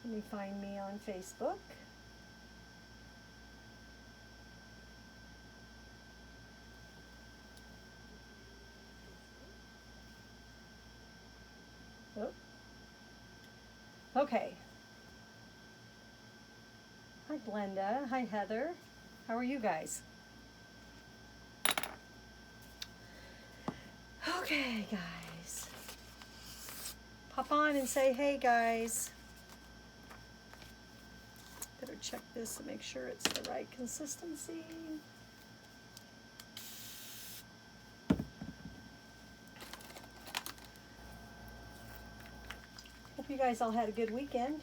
Let me find me on Facebook. Oh. Okay. Hi Glenda. Hi Heather. How are you guys? Okay, guys. Pop on and say hey, guys. Better check this and make sure it's the right consistency. Hope you guys all had a good weekend.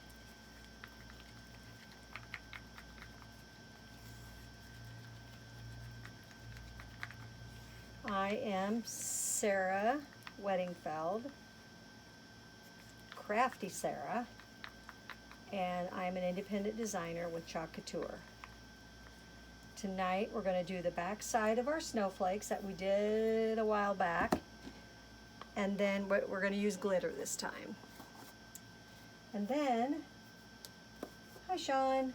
I am Sarah Weddingfeld, Crafty Sarah, and I'm an independent designer with Couture. Tonight we're going to do the back side of our snowflakes that we did a while back, and then we're going to use glitter this time. And then, hi Sean,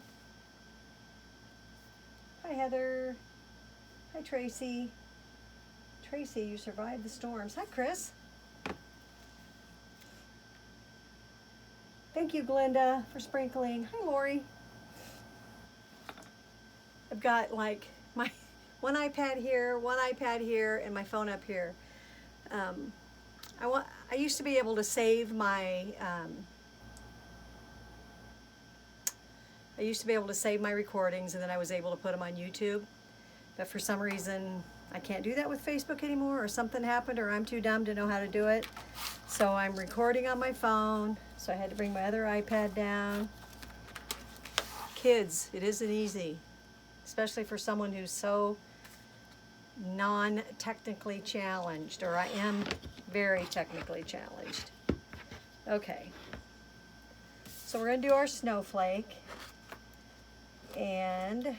hi Heather, hi Tracy. Tracy, you survived the storms. Hi Chris. Thank you Glenda for sprinkling. Hi Lori. I've got like my one iPad here, and my phone up here. I used to be able to save my recordings, and then I was able to put them on YouTube. But for some reason, I can't do that with Facebook anymore, or something happened, or I'm too dumb to know how to do it. So I'm recording on my phone, so I had to bring my other iPad down. Kids, it isn't easy, especially for someone who's so non-technically challenged, or I am very technically challenged. Okay, so we're going to do our snowflake, and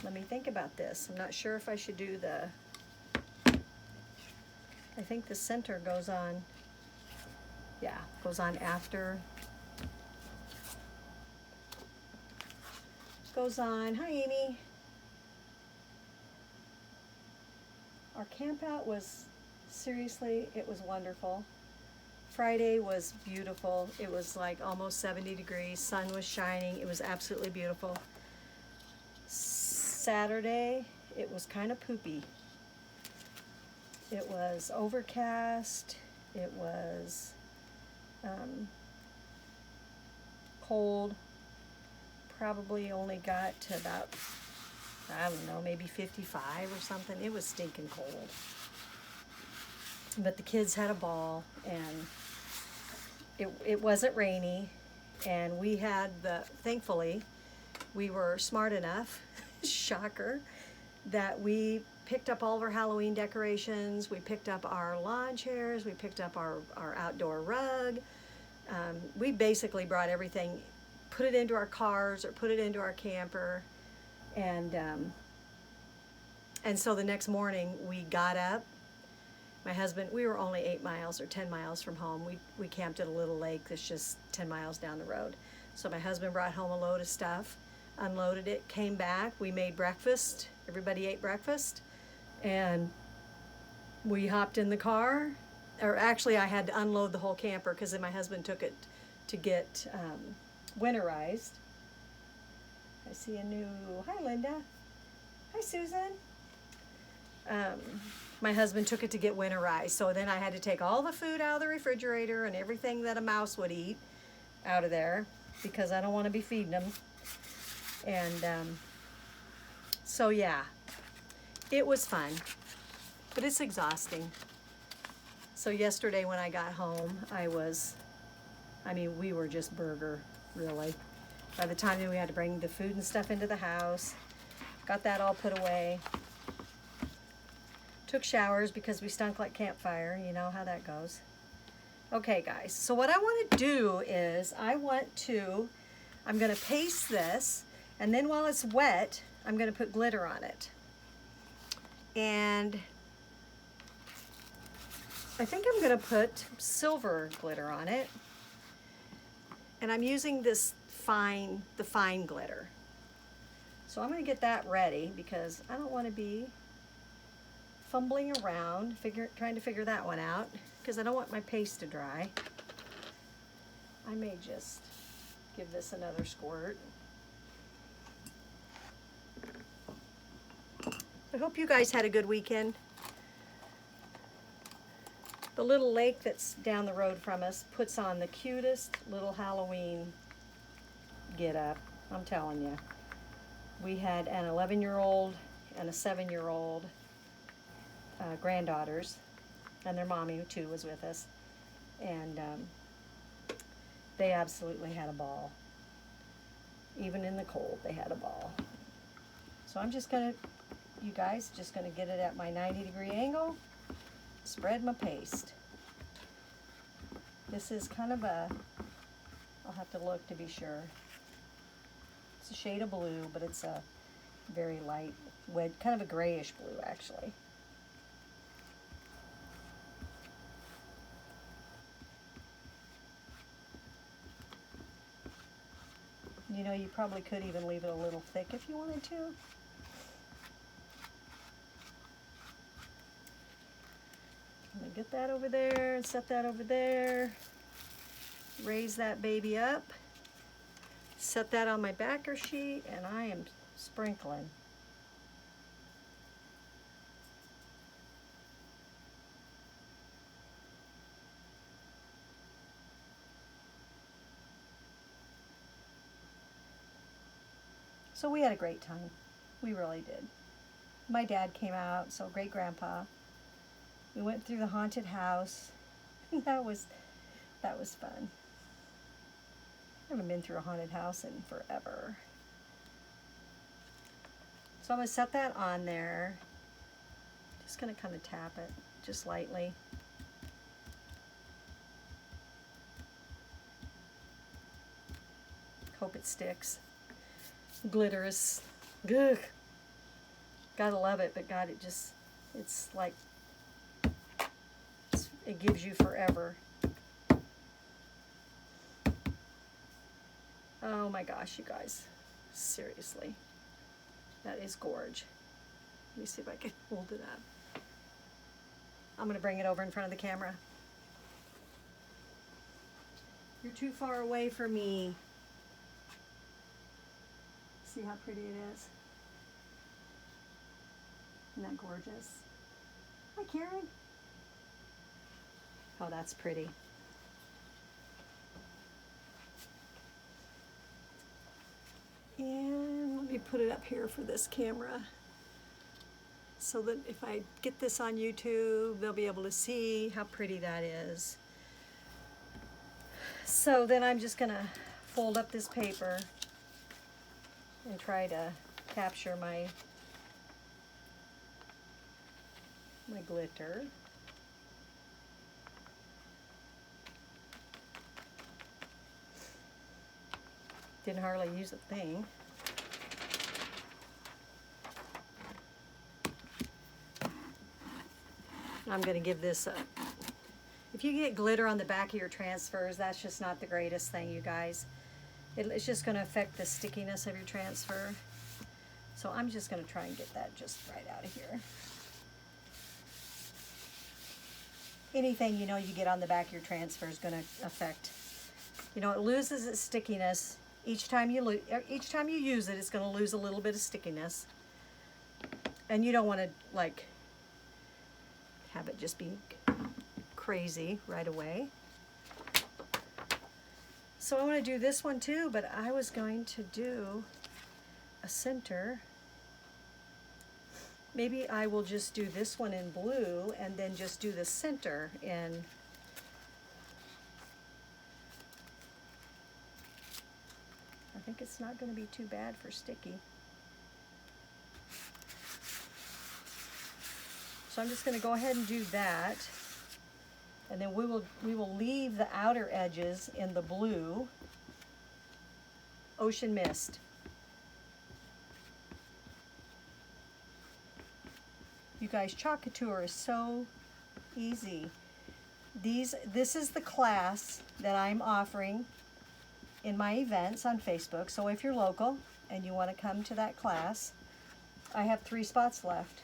let me think about this. I'm not sure if I should do I think the center goes on, yeah, goes on after. Goes on. Hi Amy. Our camp out was, seriously, it was wonderful. Friday was beautiful. It was like almost 70 degrees. Sun was shining. It was absolutely beautiful. Saturday, it was kind of poopy. It was overcast. It was cold. Probably only got to about, I don't know, maybe 55 or something. It was stinking cold. But the kids had a ball, and it wasn't rainy, and we had thankfully, we were smart enough, shocker, that we picked up all of our Halloween decorations, we picked up our lawn chairs, we picked up our outdoor rug. We basically brought everything, put it into our cars or put it into our camper, and so the next morning we got up. My husband, we were only 8 miles or 10 miles from home. We camped at a little lake that's just 10 miles down the road. So my husband brought home a load of stuff, unloaded it, came back, we made breakfast, everybody ate breakfast, and we hopped in the car, or actually I had to unload the whole camper because then my husband took it to get winterized. I see a new, hi Linda, hi Susan. My husband took it to get winterized, so then I had to take all the food out of the refrigerator and everything that a mouse would eat out of there because I don't want to be feeding them. And so yeah, it was fun, but it's exhausting. So yesterday when I got home, we were just burger, really. By the time that we had to bring the food and stuff into the house, got that all put away. Took showers because we stunk like campfire. You know how that goes. Okay, guys. So what I want to do is I'm going to paste this, and then while it's wet, I'm going to put glitter on it. And I think I'm gonna put silver glitter on it. And I'm using this the fine glitter. So I'm gonna get that ready because I don't wanna be fumbling around, trying to figure that one out because I don't want my paste to dry. I may just give this another squirt. I hope you guys had a good weekend. The little lake that's down the road from us puts on the cutest little Halloween get up. I'm telling you. We had an 11-year-old and a 7-year-old granddaughters, and their mommy too was with us, and they absolutely had a ball. Even in the cold, they had a ball. So I'm just gonna, you guys, just gonna get it at my 90-degree angle, spread my paste. This is kind of a, I'll have to look to be sure. It's a shade of blue, but it's a very light, kind of a grayish blue actually. You know, you probably could even leave it a little thick if you wanted to. I'm gonna get that over there and set that over there. Raise that baby up. Set that on my backer sheet, and I am sprinkling. So we had a great time. We really did. My dad came out, so great grandpa. We went through the haunted house. that was fun. I haven't been through a haunted house in forever. So I'm gonna set that on there. Just gonna kind of tap it just lightly. Hope it sticks. Glitter is, ugh. Gotta love it, but God, it's like, it gives you forever. Oh my gosh, you guys, seriously, that is gorge. Let me see if I can hold it up. I'm gonna bring it over in front of the camera. You're too far away for me. See how pretty it is? Isn't that gorgeous? Hi, Karen. Oh, that's pretty. And let me put it up here for this camera so that if I get this on YouTube, they'll be able to see how pretty that is. So then I'm just gonna fold up this paper and try to capture my glitter. Didn't hardly use a thing. I'm gonna give this a, if you get glitter on the back of your transfers, that's just not the greatest thing, you guys. It's just gonna affect the stickiness of your transfer. So I'm just gonna try and get that just right out of here. Anything, you know, you get on the back of your transfer is gonna affect, you know, it loses its stickiness. Each time you use it, it's gonna lose a little bit of stickiness. And you don't wanna like have it just be crazy right away. So I want to do this one too, but I was going to do a center. Maybe I will just do this one in blue and then just do the center in I think it's not going to be too bad for sticky. So I'm just going to go ahead and do that. And then we will leave the outer edges in the blue Ocean Mist. You guys, Couture is so easy. This is the class that I'm offering in my events on Facebook. So if you're local and you want to come to that class, I have 3 spots left.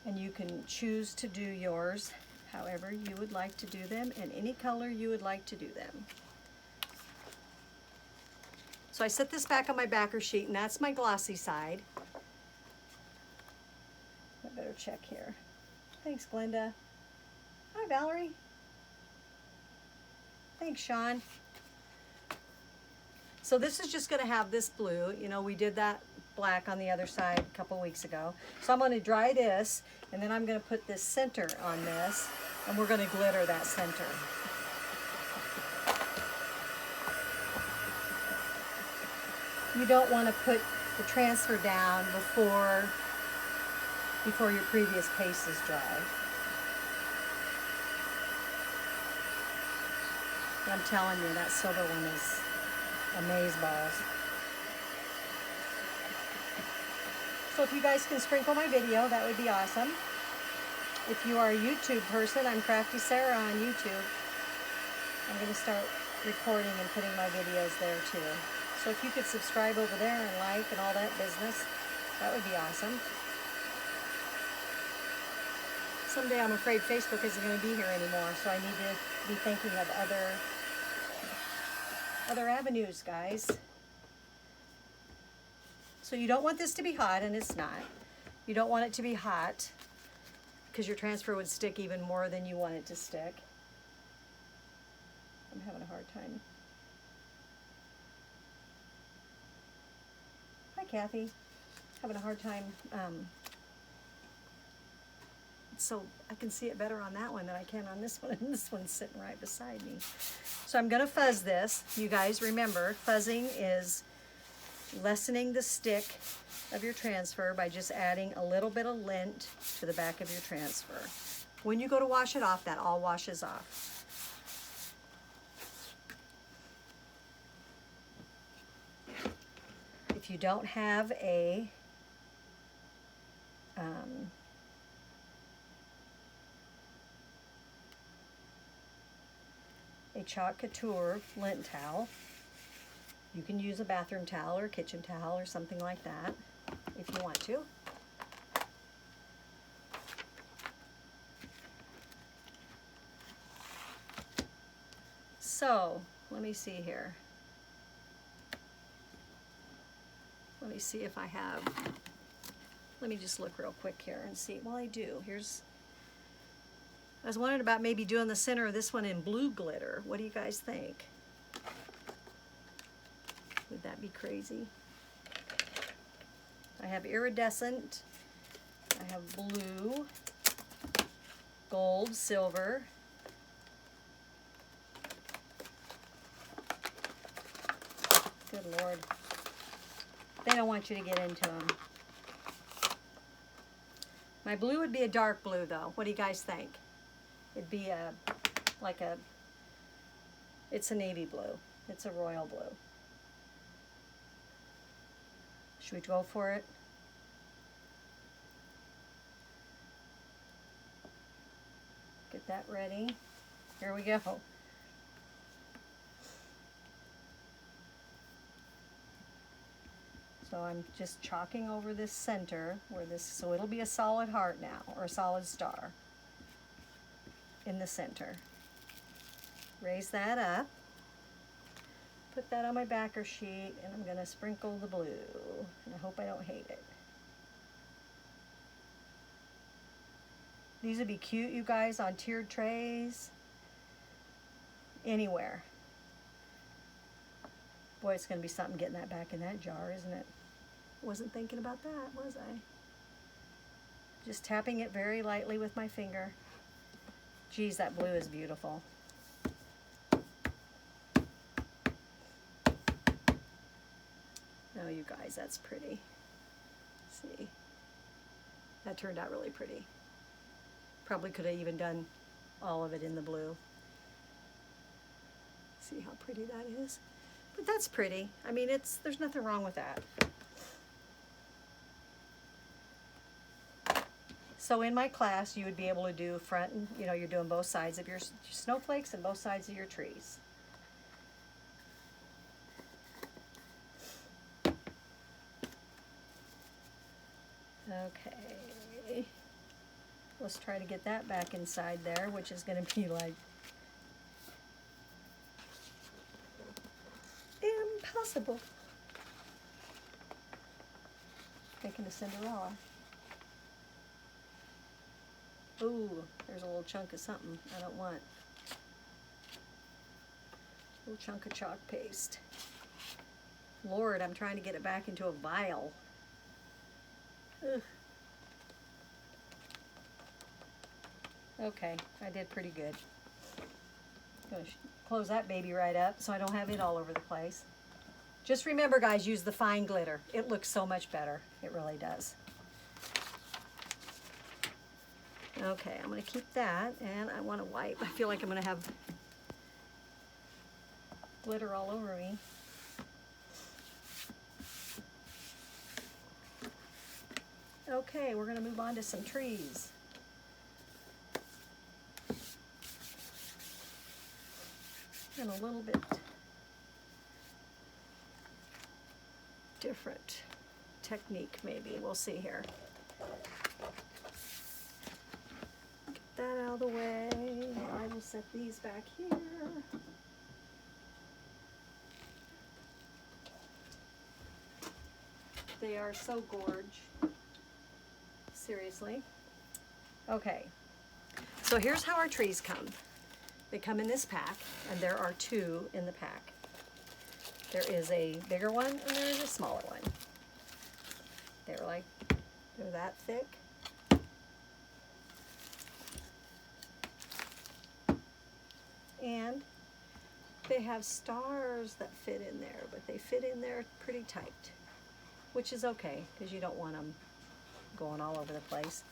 And you can choose to do yours however you would like to do them, in any color you would like to do them. So I set this back on my backer sheet, and that's my glossy side. I better check here. Thanks, Glenda. Hi, Valerie. Thanks, Sean. So this is just going to have this blue. You know, we did that black on the other side a couple weeks ago. So I'm going to dry this, and then I'm going to put this center on this, and we're going to glitter that center. You don't want to put the transfer down before your previous paste is dry. I'm telling you, that silver one is amazeballs. So if you guys can sprinkle my video, that would be awesome. If you are a YouTube person, I'm Crafty Sarah on YouTube. I'm going to start recording and putting my videos there too. So if you could subscribe over there and like and all that business, that would be awesome. Someday I'm afraid Facebook isn't going to be here anymore, so I need to be thinking of other avenues, guys. So you don't want this to be hot, and it's not. You don't want it to be hot because your transfer would stick even more than you want it to stick. I'm having a hard time. Hi, Kathy. Having a hard time. So I can see it better on that one than I can on this one, and this one's sitting right beside me. So I'm going to fuzz this. You guys remember, fuzzing is lessening the stick of your transfer by just adding a little bit of lint to the back of your transfer. When you go to wash it off, that all washes off. If you don't have a chalk Couture lint towel, you can use a bathroom towel or a kitchen towel or something like that if you want to. So let me see here. Let me see if I have, let me just look real quick here and see. Well, I do. I was wondering about maybe doing the center of this one in blue glitter. What do you guys think? Would that be crazy? I have iridescent, I have blue, gold, silver, good Lord. They don't want you to get into them. My blue would be a dark blue though. What do you guys think? It'd be it's a navy blue. It's a royal blue. Should we go for it? Get that ready. Here we go. So I'm just chalking over this center where this, so it'll be a solid heart now, or a solid star in the center. Raise that up. Put that on my backer sheet, and I'm going to sprinkle the blue. And I hope I don't hate it. These would be cute, you guys, on tiered trays. Anywhere. Boy, it's going to be something getting that back in that jar, isn't it? Wasn't thinking about that, was I? Just tapping it very lightly with my finger. Geez, that blue is beautiful. Oh, you guys, that's pretty. See, that turned out really pretty. Probably could have even done all of it in the blue. See how pretty that is? But that's pretty. I mean, there's nothing wrong with that. So in my class, you would be able to do front and, you know, you're doing both sides of your snowflakes and both sides of your trees. Okay. Let's try to get that back inside there, which is going to be like impossible. Making a Cinderella. Ooh, there's a little chunk of something I don't want. A little chunk of chalk paste. Lord, I'm trying to get it back into a vial. Ugh. Okay, I did pretty good. Gonna close that baby right up so I don't have it all over the place. Just remember, guys, use the fine glitter. It looks so much better. It really does. Okay, I'm going to keep that, and I want to wipe. I feel like I'm going to have glitter all over me. Okay, we're going to move on to some trees. And a little bit different technique, maybe. We'll see here. Get that out of the way. I will set these back here. They are so gorge. Seriously. Okay. So here's how our trees come. They come in this pack, and there are two in the pack. There is a bigger one, and there is a smaller one. They're that thick. And they have stars that fit in there, but they fit in there pretty tight, which is okay, because you don't want them going all over the place.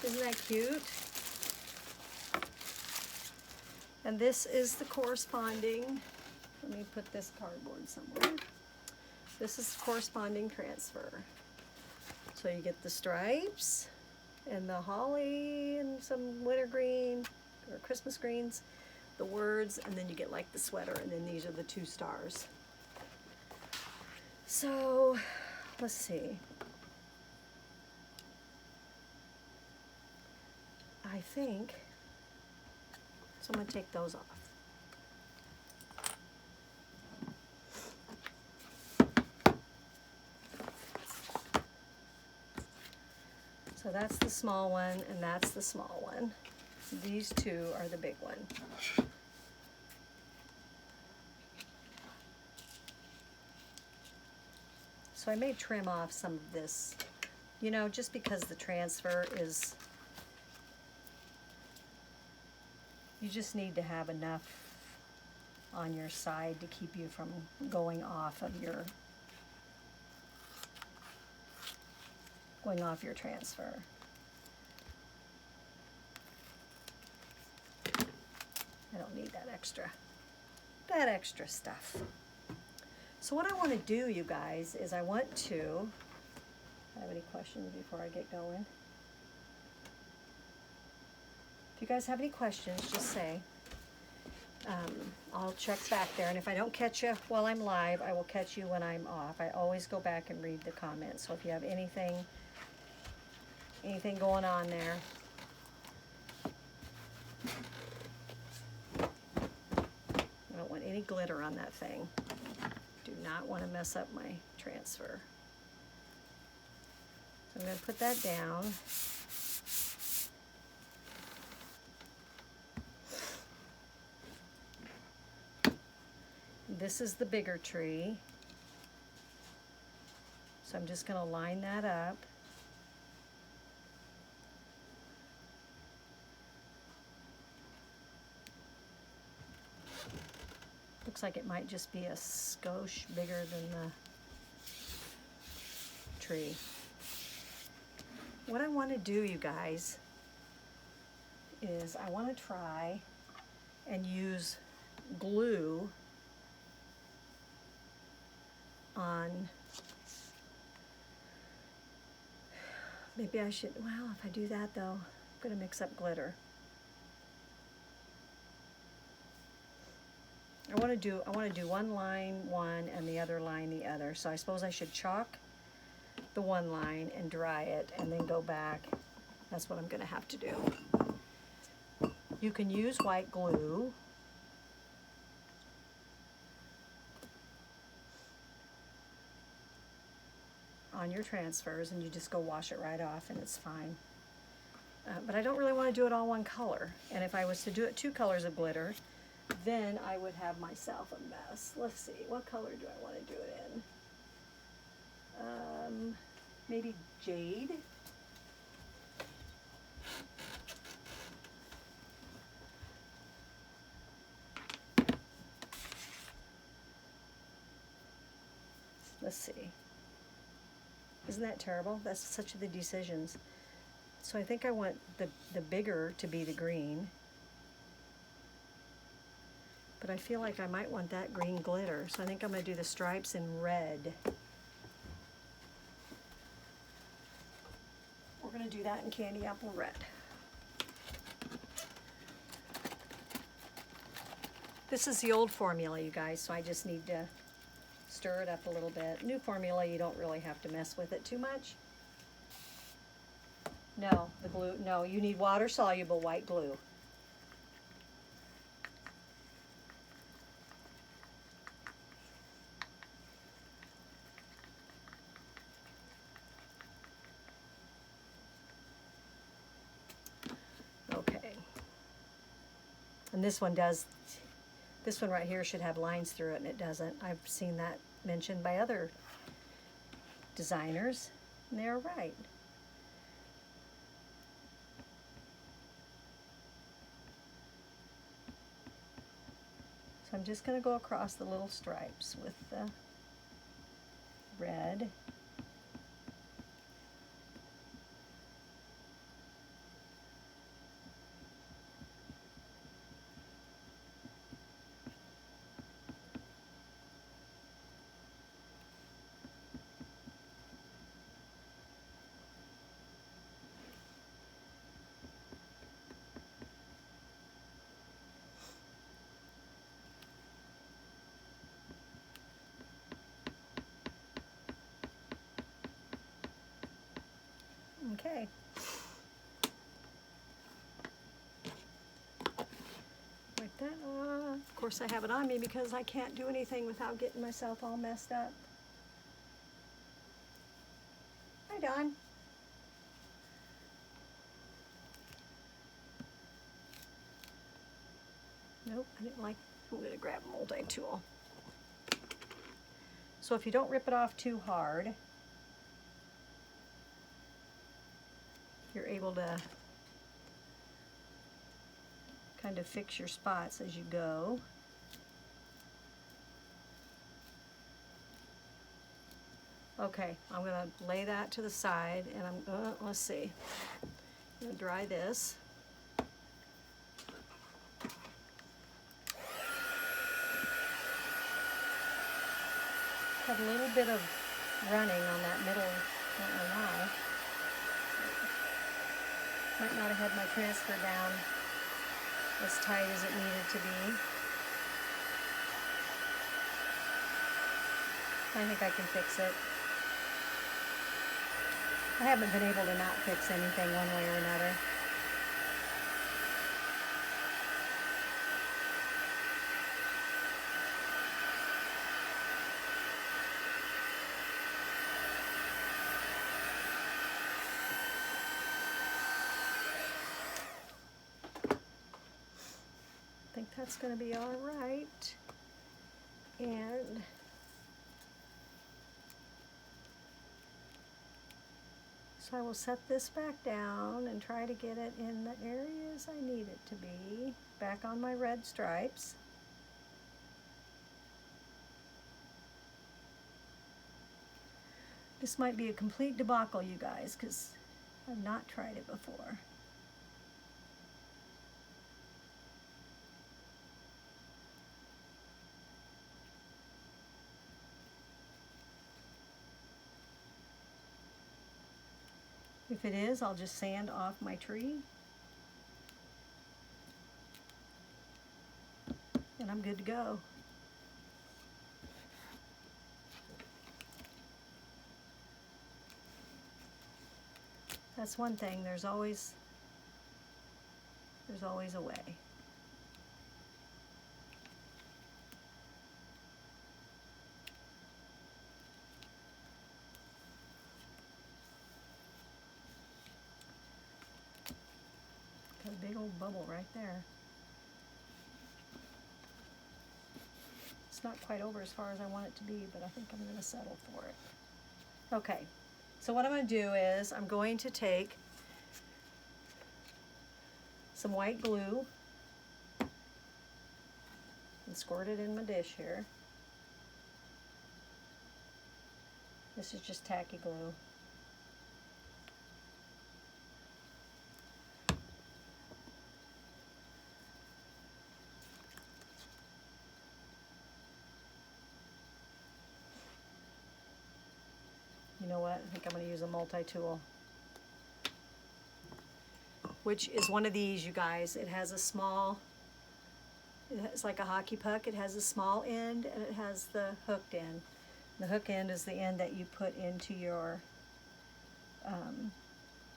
Isn't that cute? And this is the corresponding, let me put this cardboard somewhere. This is corresponding transfer. So you get the stripes and the holly and some wintergreen or Christmas greens, the words, and then you get like the sweater, and then these are the two stars. So let's see. I think, so I'm going to take those off. So that's the small one, and that's the small one. These two are the big one. So I may trim off some of this, you know, just because the transfer is, you just need to have enough on your side to keep you from going off of your transfer. I don't need that extra stuff. So what I want to do, you guys, is I want to, have any questions before I get going? If you guys have any questions, just say. I'll check back there, and if I don't catch you while I'm live, I will catch you when I'm off. I always go back and read the comments, so if you have anything going on there. I don't want any glitter on that thing. Do not want to mess up my transfer. So I'm going to put that down. This is the bigger tree. So I'm just going to line that up. Looks like it might just be a skosh bigger than the tree. What I want to do, you guys, is I want to try and use glue on Maybe I should, well, if I do that though, I'm gonna mix up glitter. I want to do one line one and the other line the other. So I suppose I should chalk the one line and dry it and then go back. That's what I'm going to have to do. You can use white glue. On your transfers, and you just go wash it right off and it's fine. But I don't really want to do it all one color. And if I was to do it 2 colors of glitter, then I would have myself a mess. Let's see, what color do I want to do it in? Maybe jade. Let's see. Isn't that terrible? That's such the decisions. So I think I want the bigger to be the green. But I feel like I might want that green glitter. So I think I'm going to do the stripes in red. We're going to do that in candy apple red. This is the old formula, you guys, so I just need to stir it up a little bit. New formula, you don't really have to mess with it too much. No, the glue, no, you need water-soluble white glue. Okay. And this one does, this one right here should have lines through it, and it doesn't. I've seen that mentioned by other designers, and they're right. So I'm just going to go across the little stripes with the red. Okay. Like that. Of course I have it on me because I can't do anything without getting myself all messed up. Hi, Dawn. Nope, I didn't like, I'm going to grab a multi-tool. So if you don't rip it off too hard, you're able to kind of fix your spots as you go. Okay, I'm going to lay that to the side, and I'm let's see. I'm going to dry this. Had a little bit of running on that middle, I don't know why. Might not have had my transfer down as tight as it needed to be. I think I can fix it. I haven't been able to not fix anything one way or another. I think that's going to be all right. And so I will set this back down and try to get it in the areas I need it to be. Back on my red stripes. This might be a complete debacle, you guys, because I've not tried it before. If it is, I'll just sand off my tree. And I'm good to go. That's one thing, there's always a way. Got a big old bubble right there. It's not quite over as far as I want it to be, but I think I'm going to settle for it. Okay, so what I'm going to do is I'm going to take some white glue and squirt it in my dish here. This is just tacky glue. You know what? I think I'm going to use a multi-tool, which is one of these, you guys. It has a small, it's like a hockey puck. It has a small end and it has the hooked end. The hook end is the end that you put into your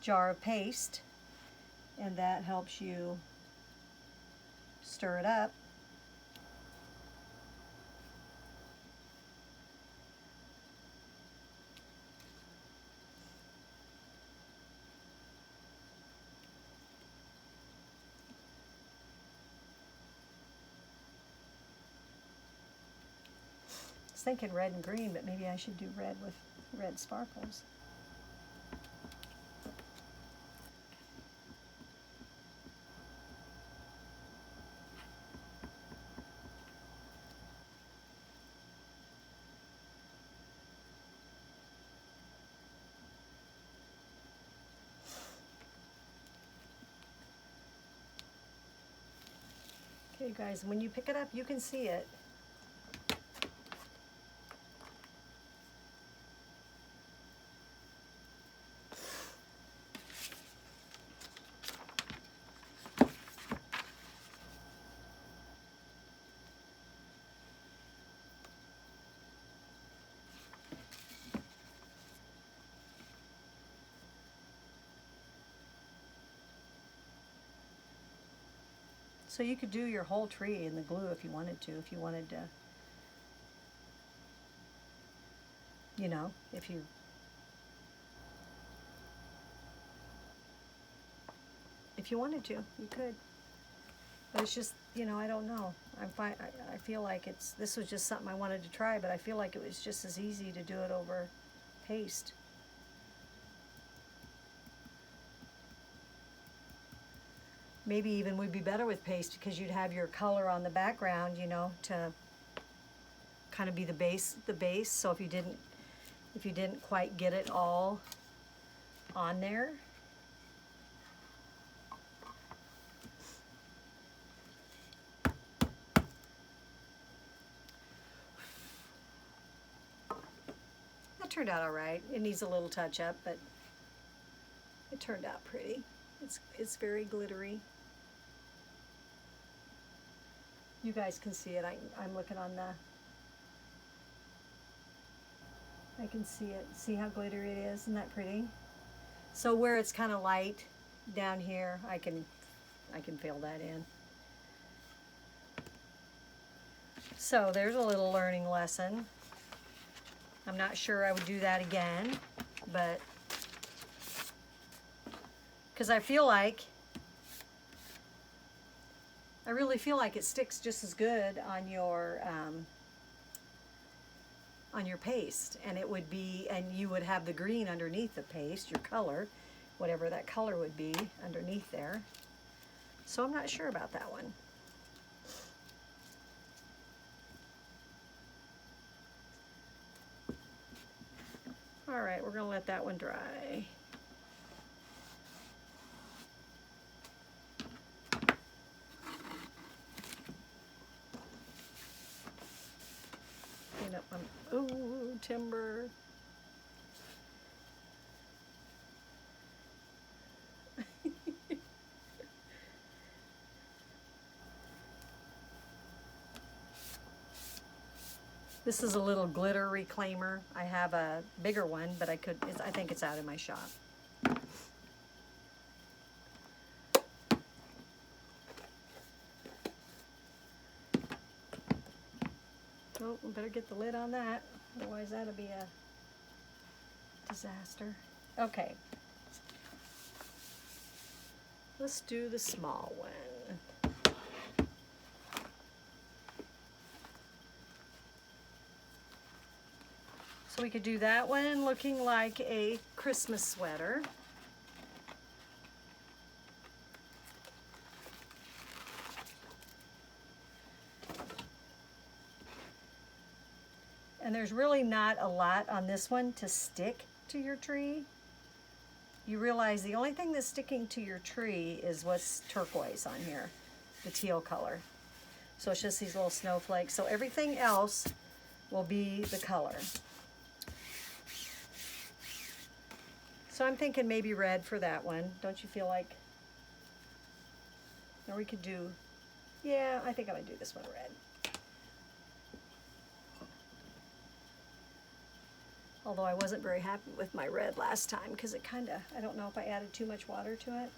jar of paste, and that helps you stir it up. I was thinking red and green, but maybe I should do red with red sparkles. Okay, guys, when you pick it up, you can see it. So you could do your whole tree in the glue if you wanted to, if you wanted to, you know, if you wanted to, you could. But it's just, you know, I don't know. I feel like this was just something I wanted to try, but I feel like it was just as easy to do it over paste. Maybe even would be better with paste because you'd have your color on the background, you know, to kind of be the base. So if you didn't quite get it all on there. That turned out all right. It needs a little touch up, but it turned out pretty. It's very glittery. You guys can see it. I'm looking on the, I can see it. See how glittery it is? Isn't that pretty? So where it's kind of light down here, I can fill that in. So there's a little learning lesson. I'm not sure I would do that again, but because I really feel like it sticks just as good on your paste, and it would be, and you would have the green underneath the paste, your color, whatever that color would be underneath there. So I'm not sure about that one. All right, we're gonna let that one dry. Clean up my, ooh, timber. This is a little glitter reclaimer. I have a bigger one, but I think it's out in my shop. Oh, we better get the lid on that, otherwise that'll be a disaster. Okay. Let's do the small one. So we could do that one looking like a Christmas sweater. And there's really not a lot on this one to stick to your tree. You realize the only thing that's sticking to your tree is what's turquoise on here, the teal color. So it's just these little snowflakes. So everything else will be the color. So I'm thinking maybe red for that one. Don't you feel like? Or we could do, yeah, I think I'm gonna do this one red. Although I wasn't very happy with my red last time because it kind of, I don't know if I added too much water to it.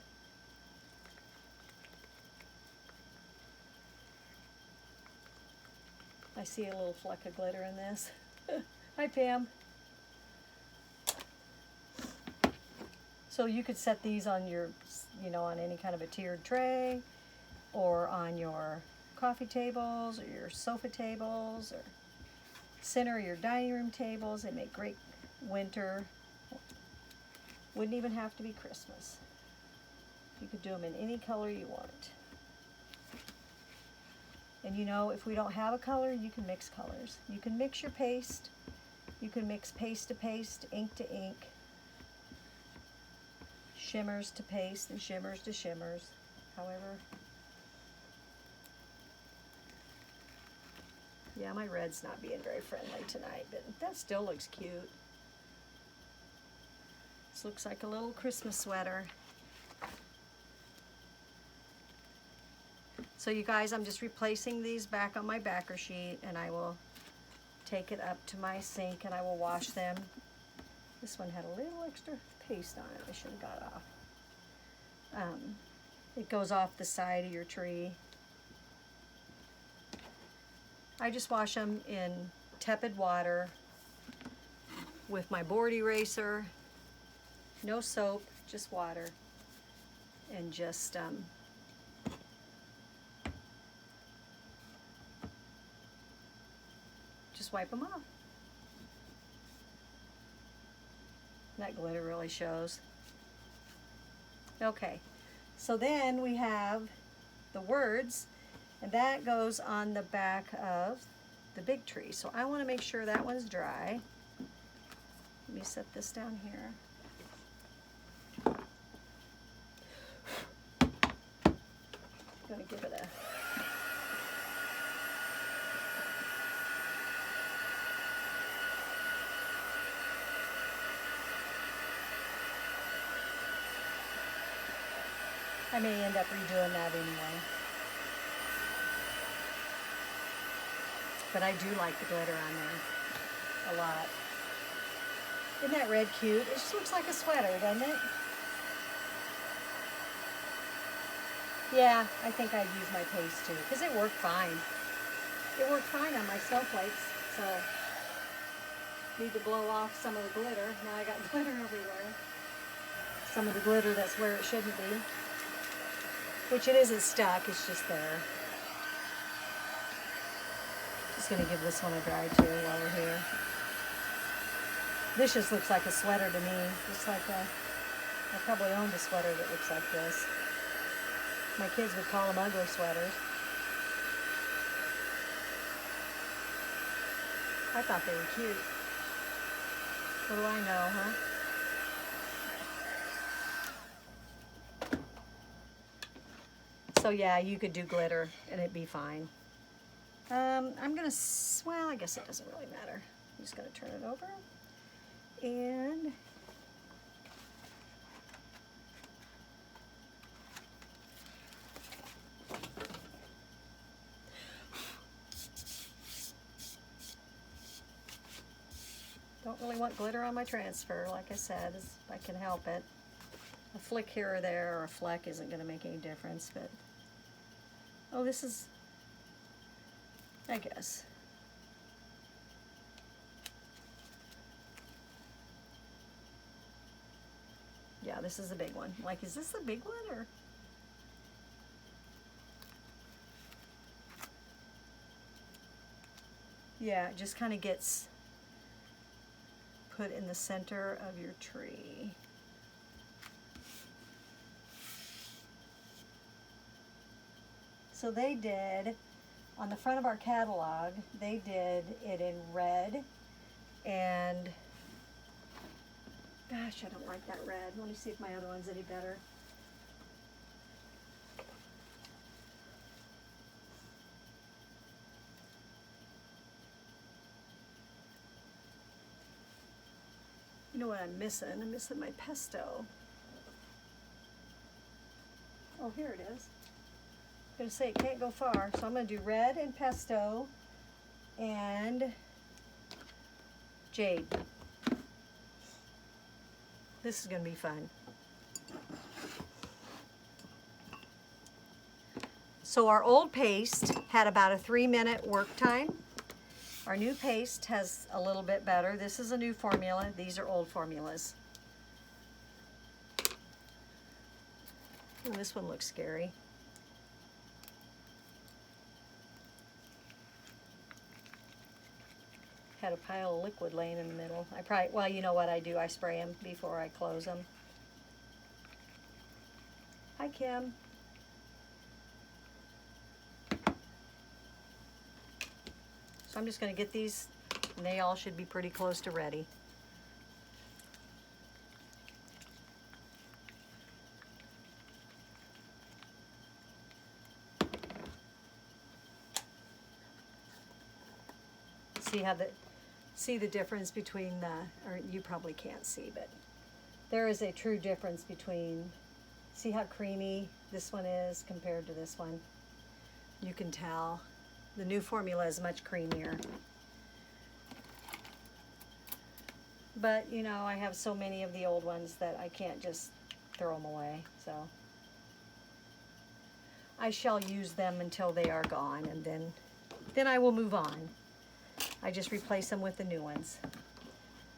I see a little fleck of glitter in this. Hi, Pam. So you could set these on your, on any kind of a tiered tray, or on your coffee tables, or your sofa tables, or center your dining room tables. They make great winter. Wouldn't even have to be Christmas. You could do them in any color you want. And if we don't have a color, you can mix colors. You can mix your paste. You can mix paste to paste, ink to ink, shimmers to paste, and shimmers to shimmers. However, yeah, my red's not being very friendly tonight, but that still looks cute. This looks like a little Christmas sweater. So you guys, I'm just replacing these back on my backer sheet, and I will take it up to my sink and I will wash them. This one had a little extra paste on it I should have got off. It goes off the side of your tree. I just wash them in tepid water with my board eraser. No soap, just water. And just wipe them off. That glitter really shows. Okay, so then we have the words, and that goes on the back of the big tree. So I want to make sure that one's dry. Let me set this down here. I'm going to give it a I may end up redoing that anyway. But I do like the glitter on there a lot. Isn't that red cute? It just looks like a sweater, doesn't it? Yeah, I think I'd use my paste too, because it worked fine. It worked fine on my snowflakes, so need to blow off some of the glitter. Now I got glitter everywhere. Some of the glitter that's where it shouldn't be. Which it isn't stuck, it's just there. Just gonna give this one a dry too while we're here. This just looks like a sweater to me. Just like I probably owned a sweater that looks like this. My kids would call them ugly sweaters. I thought they were cute. What do I know, huh? So yeah, you could do glitter and it'd be fine. I'm gonna, well, I guess it doesn't really matter. I'm just gonna turn it over. And really want glitter on my transfer, like I said, if I can help it. A flick here or there or a fleck isn't going to make any difference, but oh, this is, I guess. Yeah, this is a big one. Like, is this the big one or? Yeah, it just kind of gets put in the center of your tree. So they did, on the front of our catalog, they did it in red and, gosh, I don't like that red. Let me see if my other one's any better. You know what I'm missing? I'm missing my pesto. Oh, here it is. I'm going to say it can't go far, so I'm going to do red and pesto and jade. This is going to be fun. So our old paste had about a 3-minute work time. Our new paste has a little bit better. This is a new formula. These are old formulas. And this one looks scary. Had a pile of liquid laying in the middle. I probably, well, you know what I do? I spray them before I close them. Hi, Kim. So I'm just going to get these, and they all should be pretty close to ready. See the difference between the, or you probably can't see, but there is a true difference between, see how creamy this one is compared to this one? You can tell. The new formula is much creamier. But, you know, I have so many of the old ones that I can't just throw them away, so. I shall use them until they are gone, and then I will move on. I just replace them with the new ones.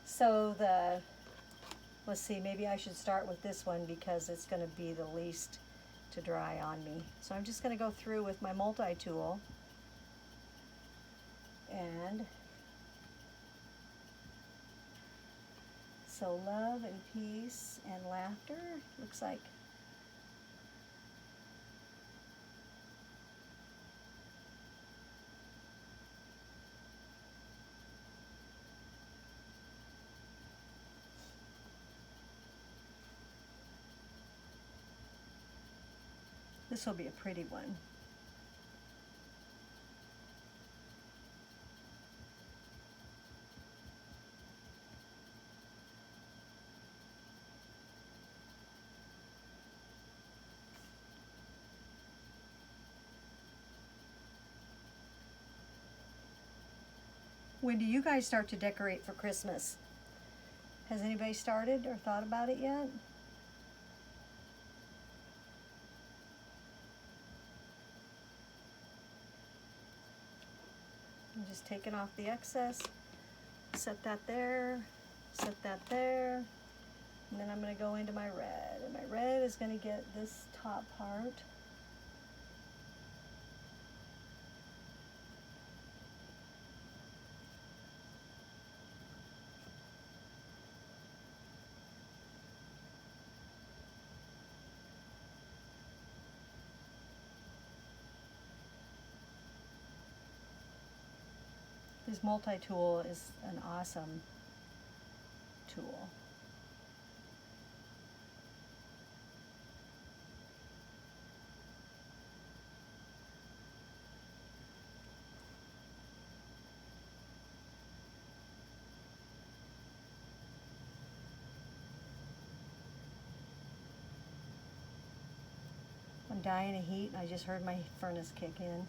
So let's see, maybe I should start with this one because it's going to be the least to dry on me. So I'm just going to go through with my multi-tool and so love and peace and laughter looks like. This will be a pretty one. When do you guys start to decorate for Christmas? Has anybody started or thought about it yet? I'm just taking off the excess, set that there, and then I'm going to go into my red. And my red is going to get this top part. This multi-tool is an awesome tool. I'm dying of heat. I just heard my furnace kick in.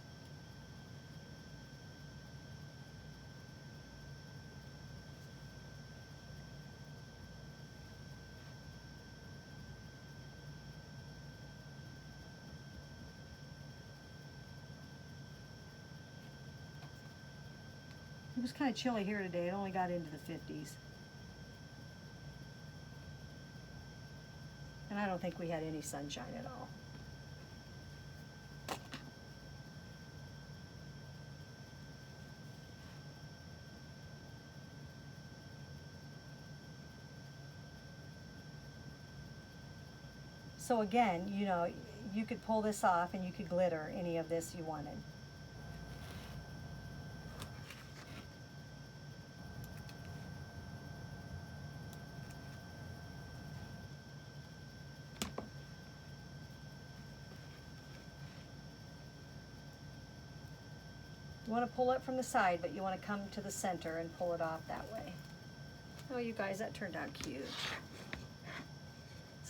It was kind of chilly here today. It only got into the 50s. And I don't think we had any sunshine at all. So again, you know, you could pull this off and you could glitter any of this you wanted. You want to pull it from the side, but you want to come to the center and pull it off that way. Oh, you guys, that turned out cute. It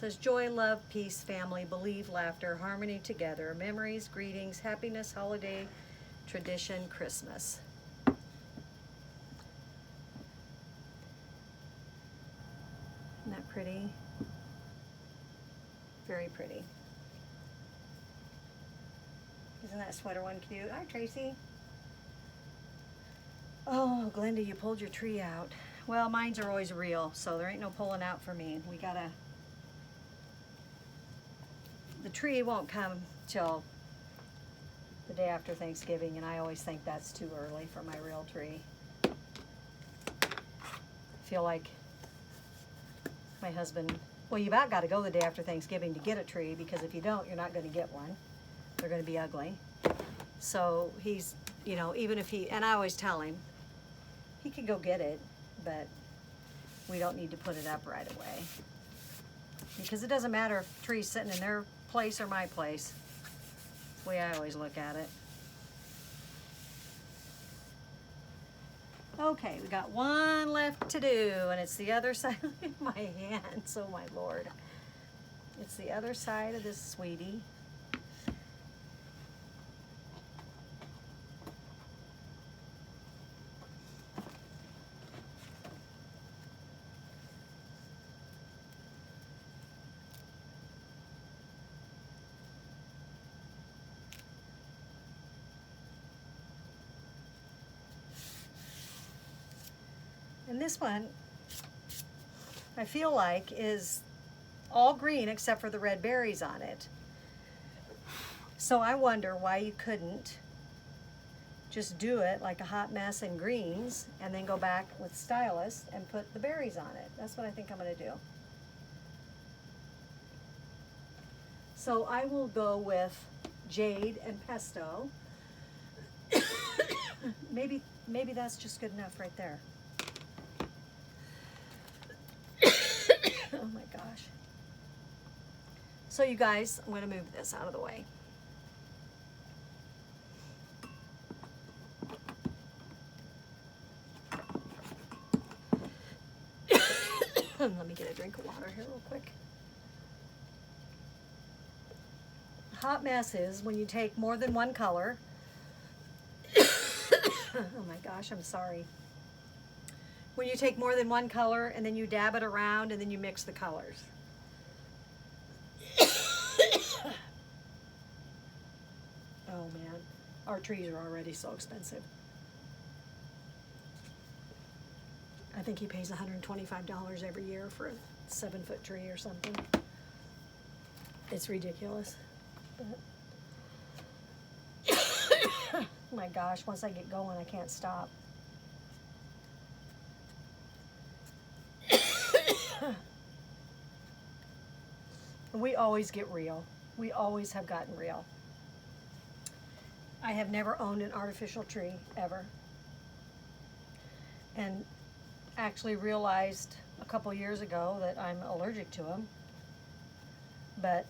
says joy, love, peace, family, believe, laughter, harmony together, memories, greetings, happiness, holiday, tradition, Christmas. Isn't that pretty? Very pretty. Isn't that sweater one cute? Hi, Tracy. Oh, Glenda, you pulled your tree out. Well, mines are always real, so there ain't no pulling out for me. We gotta... The tree won't come till the day after Thanksgiving, and I always think that's too early for my real tree. I feel like my husband... Well, you about got to go the day after Thanksgiving to get a tree, because if you don't, you're not going to get one. They're going to be ugly. So he's, you know, even if he... And I always tell him, he can go get it, but we don't need to put it up right away. Because it doesn't matter if the tree's sitting in their place or my place. That's the way I always look at it. Okay, we got one left to do, and it's the other side of my hands. Oh my Lord. It's the other side of this sweetie. And this one, I feel like, is all green except for the red berries on it. So I wonder why you couldn't just do it like a hot mess in greens and then go back with stylus and put the berries on it. That's what I think I'm going to do. So I will go with jade and pesto. maybe that's just good enough right there. Oh my gosh. So you guys, I'm going to move this out of the way. Let me get a drink of water here real quick. Hot mess is when you take more than one color. Oh my gosh, I'm sorry. When you take more than one color and then you dab it around and then you mix the colors. Oh man, our trees are already so expensive. I think he pays $125 every year for a 7-foot tree or something. It's ridiculous. But oh my gosh, once I get going, I can't stop. We always get real. We always have gotten real. I have never owned an artificial tree, ever. And actually realized a couple years ago that I'm allergic to them. But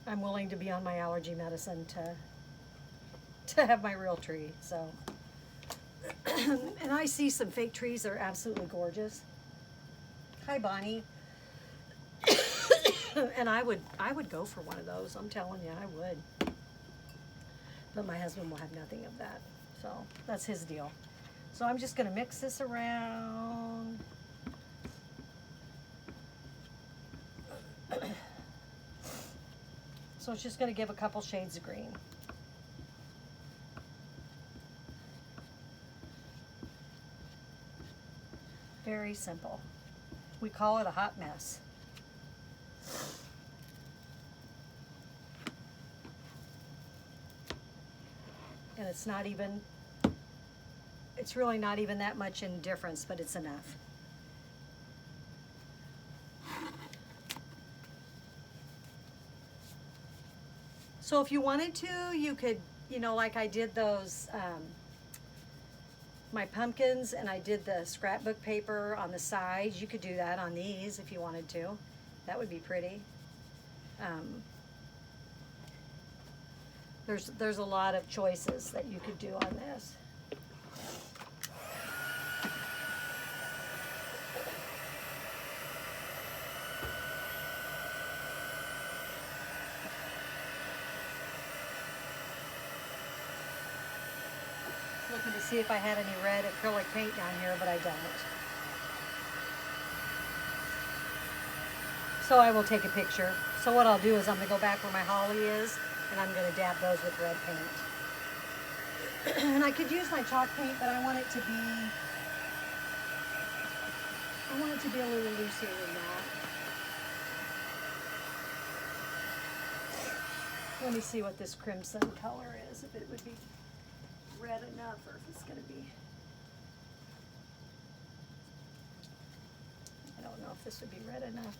I'm willing to be on my allergy medicine to have my real tree, so. And I see some fake trees that are absolutely gorgeous. Hi, Bonnie. And I would go for one of those. I'm telling you, I would. But my husband will have nothing of that. So that's his deal. So I'm just going to mix this around. So it's just going to give a couple shades of green. Very simple. We call it a hot mess. And it's not even, it's really not even that much in difference, but it's enough. So if you wanted to, you could, you know, like I did those, my pumpkins, and I did the scrapbook paper on the sides. You could do that on these if you wanted to. That would be pretty. There's a lot of choices that you could do on this. Looking to see if I had any red acrylic paint down here, but I don't. So I will take a picture. So what I'll do is I'm going to go back where my holly is, and I'm going to dab those with red paint. And I could use my chalk paint, but I want it to be a little looser than that. Let me see what this crimson color is, if it would be red enough or if it's going to be, I don't know if this would be red enough.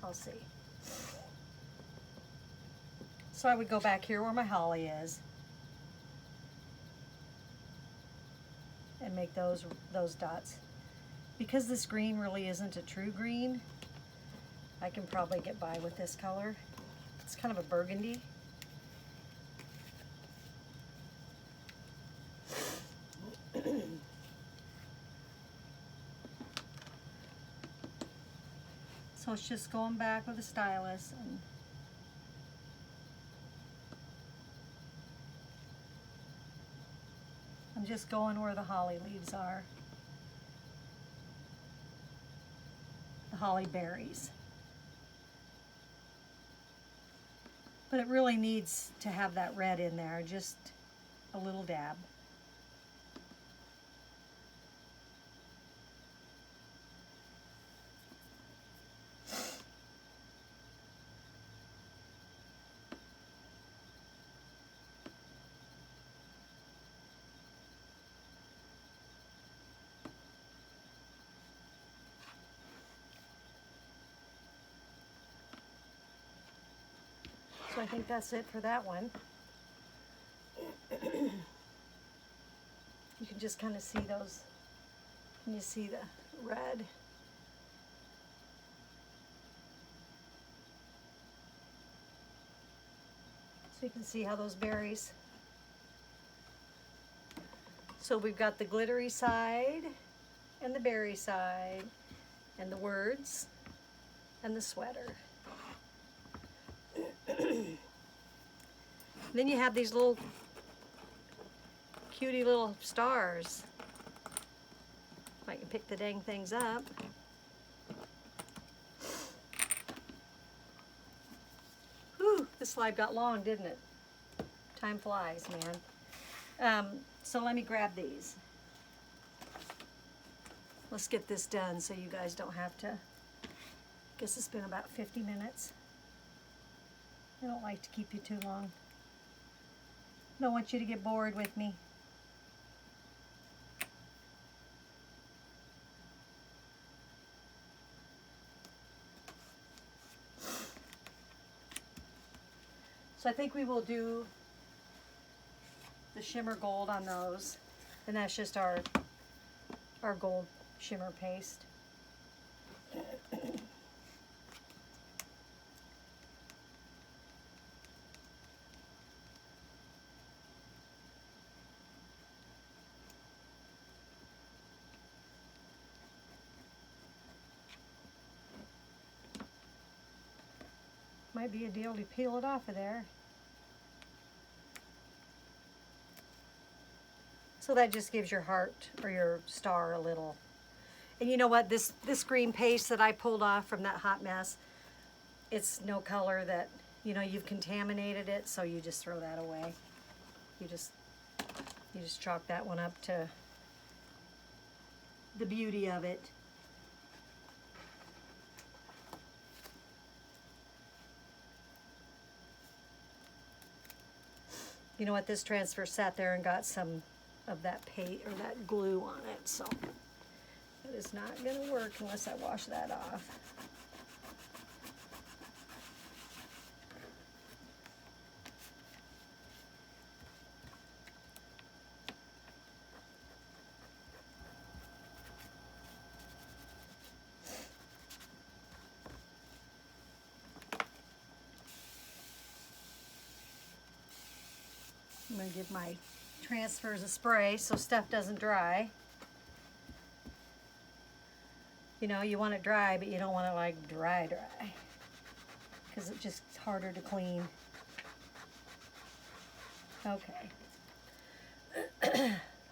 I'll see. So I would go back here where my holly is and make those dots. Because this green really isn't a true green, I can probably get by with this color. It's kind of a burgundy. So it's just going back with a stylus, and I'm just going where the holly leaves are. The holly berries. But it really needs to have that red in there, just a little dab. So I think that's it for that one. You can just kind of see those, and you see the red. So you can see how those berries. So we've got the glittery side, and the berry side, and the words, and the sweater. Then you have these little cutie little stars. If I can pick the dang things up. Whew, this slide got long, didn't it? Time flies, man. So let me grab these. Let's get this done so you guys don't have to. Guess it's been about 50 minutes. I don't like to keep you too long. Don't want you to get bored with me. So I think we will do the shimmer gold on those, and that's just our gold shimmer paste. Might be a deal to peel it off of there. So that just gives your heart or your star a little. And you know what? This green paste that I pulled off from that hot mess, it's no color that, you know, you've contaminated it, so you just throw that away. You just chalk that one up to the beauty of it. You know what? This transfer sat there and got some of that paint or that glue on it, so that is not going to work unless I wash that off. I'm going to give my transfers a spray so stuff doesn't dry. You know, you want it dry, but you don't want it like dry, because it's just harder to clean. Okay.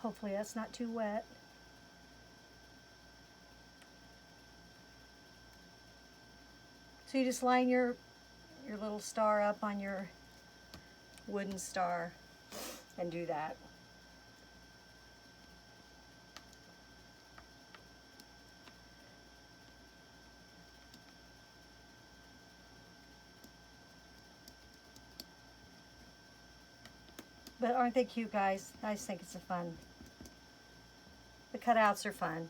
Hopefully that's not too wet. So you just line your little star up on your wooden star and do that. But aren't they cute, guys? I just think it's a fun. The cutouts are fun.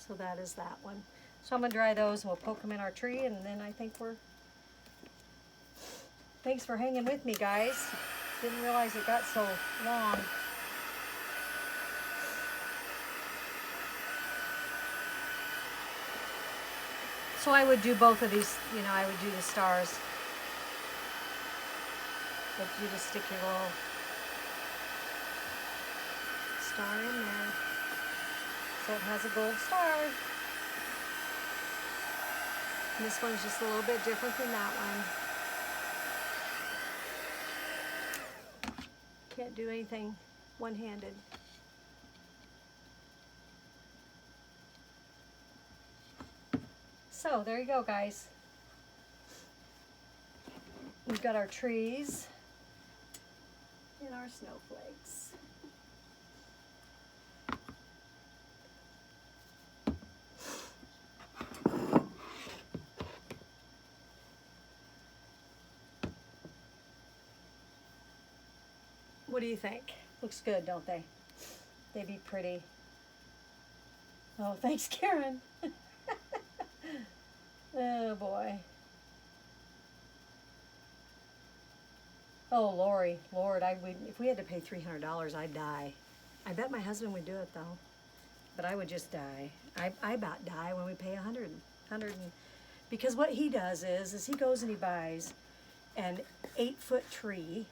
So that is that one. So I'm going to dry those and we'll poke them in our tree, and then I think we're... Thanks for hanging with me, guys. Didn't realize it got so long. So I would do both of these, you know, I would do the stars. But you just stick your little star in there. So it has a gold star. And this one's just a little bit different than that one. Can't do anything one-handed. So there you go, guys. We've got our trees and our snowflakes. What do you think? Looks good, don't they? They'd be pretty. Oh, thanks, Karen. Oh, boy. Oh, Lori, Lord, if we had to pay $300, I'd die. I bet my husband would do it, though. But I would just die. I about die when we pay $100. Because what he does is he goes and he buys an 8-foot tree,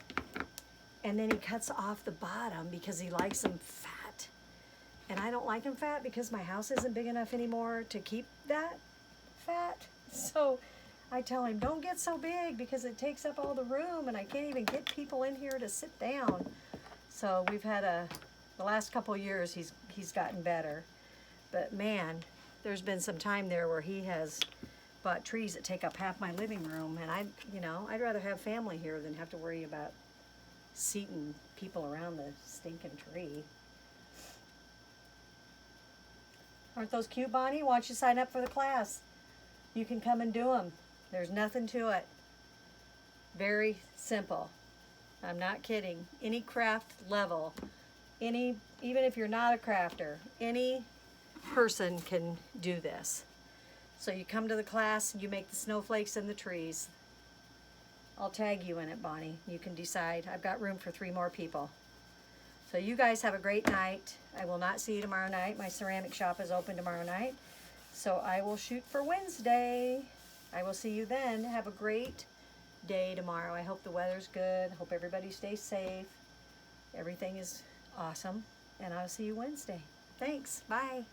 and then he cuts off the bottom because he likes them fat. And I don't like them fat because my house isn't big enough anymore to keep that fat. So I tell him, don't get so big because it takes up all the room and I can't even get people in here to sit down. So we've had the last couple of years he's gotten better. But man, there's been some time there where he has bought trees that take up half my living room, and I'd rather have family here than have to worry about seating people around the stinking tree. Aren't those cute, Bonnie? Why don't you sign up for the class? You can come and do them. There's nothing to it. Very simple. I'm not kidding. Any craft level, even if you're not a crafter, any person can do this. So you come to the class and you make the snowflakes and the trees. I'll tag you in it, Bonnie. You can decide. I've got room for 3 more people. So you guys have a great night. I will not see you tomorrow night. My ceramic shop is open tomorrow night. So I will shoot for Wednesday. I will see you then. Have a great day tomorrow. I hope the weather's good. Hope everybody stays safe. Everything is awesome. And I'll see you Wednesday. Thanks. Bye.